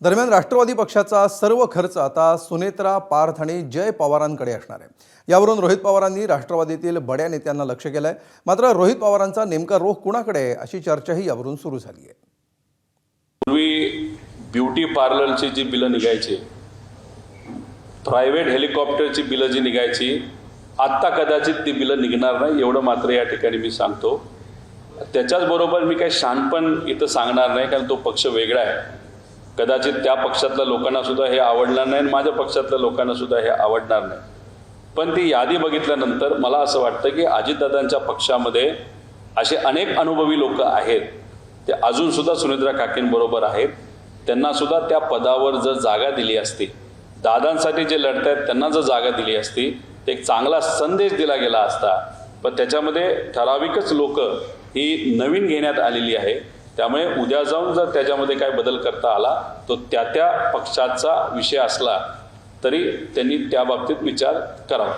दरम्यान राष्ट्रवादी पक्षाचा सर्व खर्च आता सुनेत्रा पार्थ आणि जय पवारांकडे असणार आहे। यावरून रोहित पवारांनी राष्ट्रवादीतील बड्या नेत्यांना लक्ष केलंय। मात्र रोहित पवारांचा नेमका रोख कुणाकडे आहे अशी चर्चाही यावरून सुरू झाली आहे। पूर्वी ब्युटी पार्लरची जी बिलं निघायची, प्रायव्हेट हेलिकॉप्टरची बिलं जी निघायची, आत्ता कदाचित ती बिलं निघणार नाही एवढं मात्र या ठिकाणी मी सांगतो। त्याच्याचबरोबर मी काही शहाणपण इथं सांगणार नाही, कारण तो पक्ष वेगळा आहे। कदाचित त्या पक्षातल्या लोकांना सुद्धा हे आवडणार नाही आणि माझ्या पक्षातल्या लोकांना सुद्धा हे आवडणार नाही। पण ती यादी बघितल्यानंतर मला असं वाटतं की अजितदादांच्या पक्षामध्ये असे अनेक अनुभवी लोक आहेत, ते अजून सुद्धा सुनेत्रा काकींबरोबर आहेत। त्यांना सुद्धा त्या पदावर जर जागा दिली असती, दादांसाठी जे लढतायत त्यांना जर जागा दिली असती, तर एक चांगला संदेश दिला गेला असता। पण त्याच्यामध्ये ठराविकच लोक ही नवीन घेण्यात आलेली आहे। त्यामुळे उद्या जाऊन जर त्याच्यामध्ये काय बदल करता आला तो त्या पक्षाचा विषय असला तरी त्यांनी त्या बाबतीत विचार करावा।